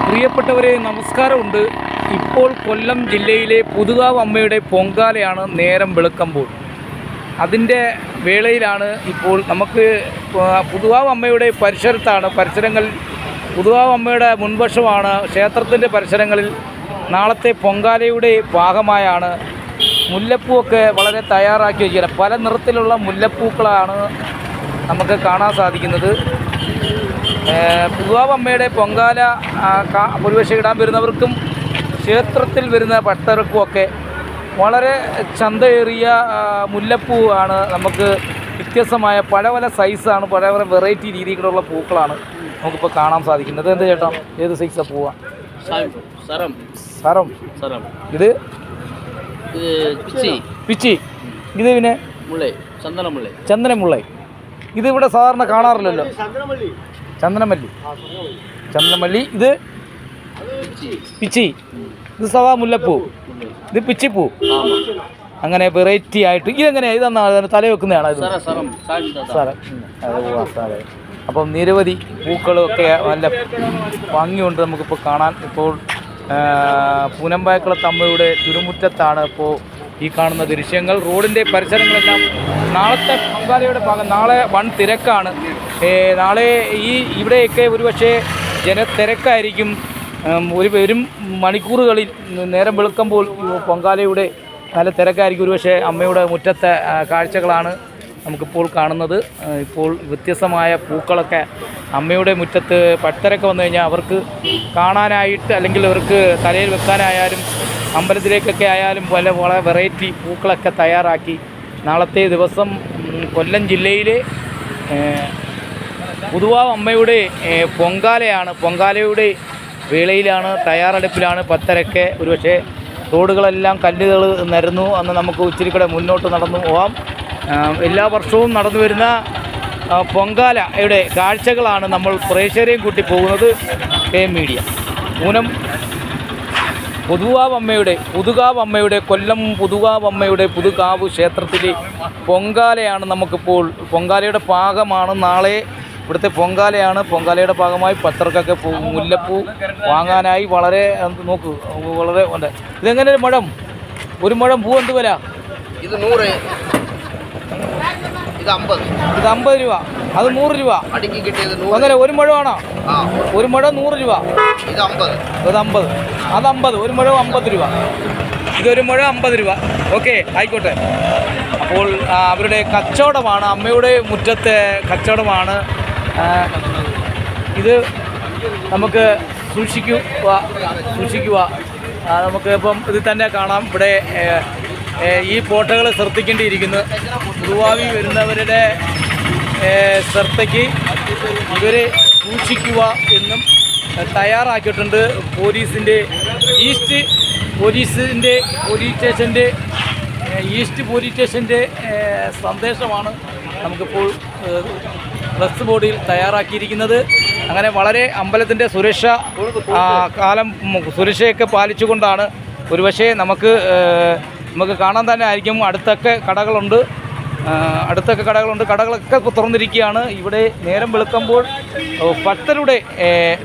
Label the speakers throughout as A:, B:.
A: പ്രിയപ്പെട്ടവരെ, നമസ്കാരമുണ്ട്. ഇപ്പോൾ കൊല്ലം ജില്ലയിലെ പുതുകാവ് അമ്മയുടെ പൊങ്കാലയാണ് നേരം വെളുക്കുമ്പോൾ. അതിൻ്റെ വേളയിലാണ് ഇപ്പോൾ നമുക്ക് പുതുകാവ് അമ്മയുടെ പരിസരങ്ങളിൽ പുതുകാവ് അമ്മയുടെ മുൻവശമാണ് ക്ഷേത്രത്തിൻ്റെ പരിസരങ്ങളിൽ നാളത്തെ പൊങ്കാലയുടെ ഭാഗമായാണ് മുല്ലപ്പൂവൊക്കെ വളരെ തയ്യാറാക്കി വയ്ക്കുന്നത്. പല നിറത്തിലുള്ള മുല്ലപ്പൂക്കളാണ് നമുക്ക് കാണാൻ സാധിക്കുന്നത്. പുതുകാവ് അമ്മയുടെ പൊങ്കാല ഒരുപക്ഷെ ഇടാൻ വരുന്നവർക്കും ക്ഷേത്രത്തിൽ വരുന്ന ഭക്തർക്കുമൊക്കെ വളരെ ചന്തയേറിയ മുല്ലപ്പൂ ആണ്. നമുക്ക് വ്യത്യസ്തമായ പല സൈസാണ്, പല വെറൈറ്റി രീതിയിലുള്ള പൂക്കളാണ് നമുക്കിപ്പോൾ കാണാൻ സാധിക്കുന്നത്. എന്ത് ചേട്ടാ, ഏത് സൈസാണ് പൂവാണ്? സരം. ഇത് പിച്ചി. ഇത് പിന്നെ ചന്ദനമുള്ളൈ. ഇത് ഇവിടെ സാധാരണ കാണാറില്ലല്ലോ. ചന്ദനമല്ലി. ഇത് പിച്ചി. ഇത് സവാ മുല്ലപ്പൂ. ഇത് പിച്ചിപ്പൂ. അങ്ങനെ വെറൈറ്റി ആയിട്ട് ഇതെങ്ങനെയാണ്? ഇതെന്നാണ് തല വെക്കുന്നതാണ് ഇത്. അപ്പം നിരവധി പൂക്കളൊക്കെ നല്ല ഭംഗിയുണ്ട് നമുക്കിപ്പോൾ കാണാൻ. ഇപ്പോൾ പൂനമ്പായക്കുളത്ത് അമ്മയുടെ തിരുമുറ്റത്താണ് ഇപ്പോൾ ഈ കാണുന്ന ദൃശ്യങ്ങൾ. റോഡിൻ്റെ പരിസരങ്ങളെല്ലാം നാളത്തെ പൊങ്കാലയുടെ ഭാഗം. നാളെ വൻ തിരക്കാണ്. നാളെ ഇവിടെയൊക്കെ ഒരുപക്ഷെ ജനത്തിരക്കായിരിക്കും. വരും മണിക്കൂറുകളിൽ നേരം വെളുക്കുമ്പോൾ പൊങ്കാലയുടെ നല്ല തിരക്കായിരിക്കും. ഒരുപക്ഷെ അമ്മയുടെ മുറ്റത്തെ കാഴ്ചകളാണ് നമുക്കിപ്പോൾ കാണുന്നത്. ഇപ്പോൾ വ്യത്യസ്തമായ പൂക്കളൊക്കെ അമ്മയുടെ മുറ്റത്ത് ഭക്തരൊക്കെ വന്നു കഴിഞ്ഞാൽ അവർക്ക് കാണാനായിട്ട്, അല്ലെങ്കിൽ അവർക്ക് തലയിൽ വെക്കാനായാലും അമ്പലത്തിലേക്കൊക്കെ ആയാലും വളരെ വെറൈറ്റി പൂക്കളൊക്കെ തയ്യാറാക്കി നാളത്തെ ദിവസം കൊല്ലം ജില്ലയിലെ പുതുകാവ് അമ്മയുടെ പൊങ്കാലയാണ്. പൊങ്കാലയുടെ വേളയിലാണ്, തയ്യാറെടുപ്പിലാണ് ഭക്തരൊക്കെ. ഒരുപക്ഷെ റോഡുകളെല്ലാം കല്ലുകൾ നിരന്നു. അന്ന് നമുക്ക് ഇച്ചിരി കൂടെ മുന്നോട്ട് നടന്നു പോകാം. എല്ലാ വർഷവും നടന്നു വരുന്ന പൊങ്കാലയുടെ കാഴ്ചകളാണ് നമ്മൾ പ്രേക്ഷകരെയും കൂട്ടി പോകുന്നത്. മീഡിയ പുതുകാവ് അമ്മയുടെ കൊല്ലം പുതുകാവ് അമ്മയുടെ പുതുകാവ് ക്ഷേത്രത്തിലെ പൊങ്കാലയാണ് നമുക്കിപ്പോൾ. പൊങ്കാലയുടെ ഭാഗമാണ് നാളെ ഇവിടുത്തെ പൊങ്കാലയാണ്. പൊങ്കാലയുടെ ഭാഗമായി ഭക്തർക്കൊക്കെ മുല്ലപ്പൂ വാങ്ങാനായി വളരെ ഉണ്ട്. ഇതെങ്ങനെ ഒരു മുഴം പൂ എന്ത് വില?
B: ഇത് 100, ഇത്
A: 50 രൂപ. അത് 100 രൂപ. അങ്ങനെ ഒരു മുഴമാണോ? ഒരു മുഴം 100 രൂപ. ഇത് 50. അത് 50. ഒരു മുഴം 50 രൂപ. ഇതൊരു മുഴം 50 രൂപ. ഓക്കെ, ആയിക്കോട്ടെ. അപ്പോൾ അവരുടെ കച്ചവടമാണ്, അമ്മയുടെ മുറ്റത്തെ കച്ചവടമാണ്. ഇത് നമുക്ക് സൂക്ഷിക്കുക. നമുക്ക് ഇപ്പം ഇത് തന്നെ കാണാം. ഇവിടെ ഈ ഫോട്ടോകൾ ശ്രദ്ധിക്കേണ്ടിയിരിക്കുന്നു. പുതുവാവി വരുന്നവരുടെ ശ്രദ്ധയ്ക്ക് ഇവരെ സൂക്ഷിക്കുക എന്നും തയ്യാറാക്കിയിട്ടുണ്ട്. ഈസ്റ്റ് പോലീസ് സ്റ്റേഷൻ്റെ സന്ദേശമാണ് നമുക്കിപ്പോൾ പ്രസ് ബോർഡിൽ തയ്യാറാക്കിയിരിക്കുന്നത്. അങ്ങനെ വളരെ അമ്പലത്തിൻ്റെ സുരക്ഷയൊക്കെ പാലിച്ചുകൊണ്ടാണ്. ഒരുപക്ഷെ നമുക്ക് കാണാൻ തന്നെ ആയിരിക്കും. അടുത്തൊക്കെ കടകളുണ്ട്. കടകളൊക്കെ തുറന്നിരിക്കുകയാണ്. ഇവിടെ നേരം വെളുക്കുമ്പോൾ ഭക്തരുടെ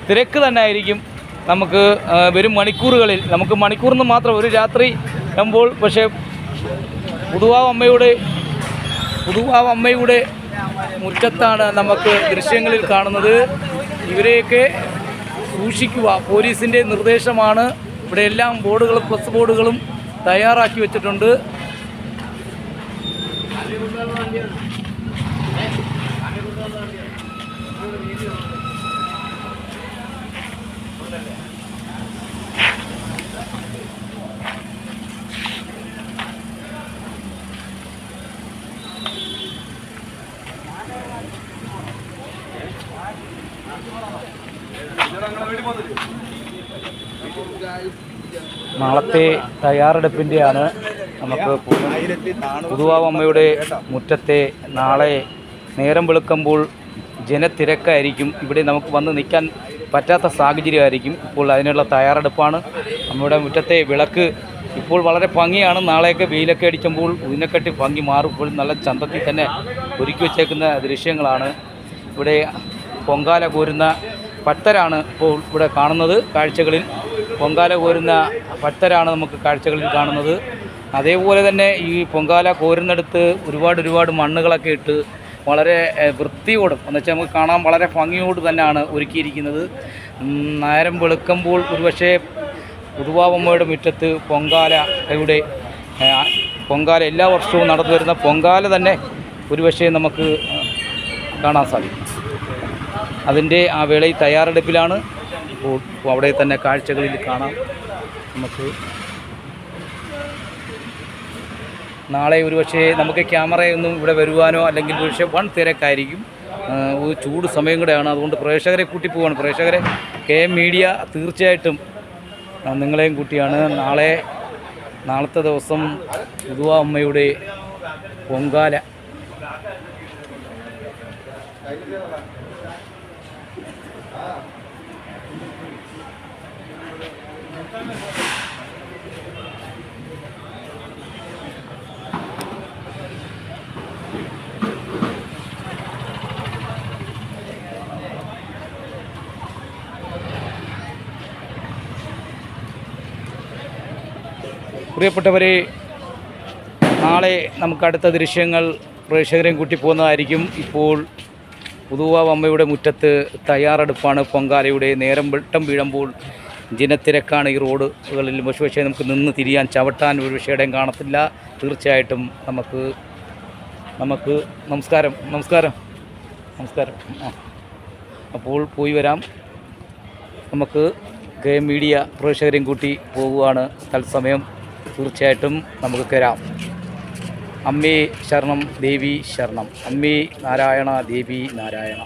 A: തിരക്ക് തന്നെ ആയിരിക്കും. നമുക്ക് വരും മണിക്കൂറുകളിൽ, നമുക്ക് മണിക്കൂറിന് മാത്രം ഒരു രാത്രി ആകുമ്പോൾ, പക്ഷേ പുതുകാവ് അമ്മയുടെ മുറ്റത്താണ് നമുക്ക് ദൃശ്യങ്ങളിൽ കാണുന്നത്. ഇവരെയൊക്കെ സൂക്ഷിക്കുക, പോലീസിൻ്റെ നിർദ്ദേശമാണ്. ഇവിടെ എല്ലാം പ്രസ് ബോർഡുകളും തയ്യാറാക്കി വെച്ചിട്ടുണ്ട്. നാളത്തെ തയ്യാറെടുപ്പിൻ്റെയാണ്. നമുക്ക് പുതുകാവ് അമ്മയുടെ മുറ്റത്തെ നാളെ നേരം വെളുക്കുമ്പോൾ ജനത്തിരക്കായിരിക്കും. ഇവിടെ നമുക്ക് വന്ന് നിൽക്കാൻ പറ്റാത്ത സാഹചര്യമായിരിക്കും. ഇപ്പോൾ അതിനുള്ള തയ്യാറെടുപ്പാണ്. നമ്മുടെ മുറ്റത്തെ വിളക്ക് ഇപ്പോൾ വളരെ ഭംഗിയാണ്. നാളെയൊക്കെ വെയിലൊക്കെ അടിക്കുമ്പോൾ ഇതിനെക്കാട്ടി ഭംഗി മാറും. ഇപ്പോൾ നല്ല ചന്തത്തിൽ തന്നെ ഒരുക്കി വച്ചേക്കുന്ന ദൃശ്യങ്ങളാണ്. ഇവിടെ പൊങ്കാല കോരുന്ന ഭക്തരാണ് ഇപ്പോൾ ഇവിടെ കാണുന്നത്. കാഴ്ചകളിൽ പൊങ്കാല കോരുന്ന ഭക്തരാണ് നമുക്ക് കാഴ്ചകളിൽ കാണുന്നത്. അതേപോലെ തന്നെ ഈ പൊങ്കാല കോരുന്നിടത്ത് ഒരുപാട് മണ്ണുകളൊക്കെ ഇട്ട് വളരെ വൃത്തിയോടും എന്നുവെച്ചാൽ നമുക്ക് കാണാൻ വളരെ ഭംഗിയോട് തന്നെയാണ് ഒരുക്കിയിരിക്കുന്നത്. നേരം വെളുക്കുമ്പോൾ ഒരുപക്ഷെ പുതുവാവമ്മയുടെ മുറ്റത്ത് പൊങ്കാല എല്ലാ വർഷവും നടന്നു വരുന്ന പൊങ്കാല തന്നെ ഒരുപക്ഷെ നമുക്ക് കാണാൻ സാധിക്കും. അതിൻ്റെ ആ വേളയിൽ തയ്യാറെടുപ്പിലാണ്. ഇപ്പോൾ അവിടെ തന്നെ കാഴ്ചകളിൽ കാണാം നമുക്ക്. നാളെ ഒരുപക്ഷെ നമുക്ക് ക്യാമറയൊന്നും ഇവിടെ വരുവാനോ അല്ലെങ്കിൽ ഒരുപക്ഷെ വൺ തിരക്കായിരിക്കും. ഒരു ചൂട് സമയം കൂടെയാണ്. അതുകൊണ്ട് പ്രേക്ഷകരെ കൂട്ടി പോവുകയാണ്. പ്രേക്ഷകരെ KM മീഡിയ തീർച്ചയായിട്ടും നിങ്ങളെയും കൂട്ടിയാണ്. നാളത്തെ ദിവസം പുതുവാവമ്മയുടെ പൊങ്കാല. പ്രിയപ്പെട്ടവരെ, നാളെ നമുക്ക് അടുത്ത ദൃശ്യങ്ങൾ പ്രേക്ഷകരെയും കൂട്ടി പോകുന്നതായിരിക്കും. ഇപ്പോൾ പുതുവാവമ്മയുടെ മുറ്റത്ത് തയ്യാറെടുപ്പാണ് പൊങ്കാലയുടെ. നേരം വെട്ടം വീഴുമ്പോൾ ജനത്തിരക്കാണ് ഈ റോഡുകളിൽ. പക്ഷേ നമുക്ക് നിന്ന് തിരിയാൻ ചവിട്ടാൻ ഒരു വിഷയം കാണത്തില്ല. തീർച്ചയായിട്ടും നമുക്ക് നമസ്കാരം. അപ്പോൾ പോയി വരാം. നമുക്ക് KM മീഡിയ പ്രേക്ഷകരെയും കൂട്ടി പോകുകയാണ് തത്സമയം. തീർച്ചയായിട്ടും നമുക്ക് കയറാം. അമ്മേ ശരണം ദേവി ശരണം. അമ്മേ നാരായണ ദേവി നാരായണ.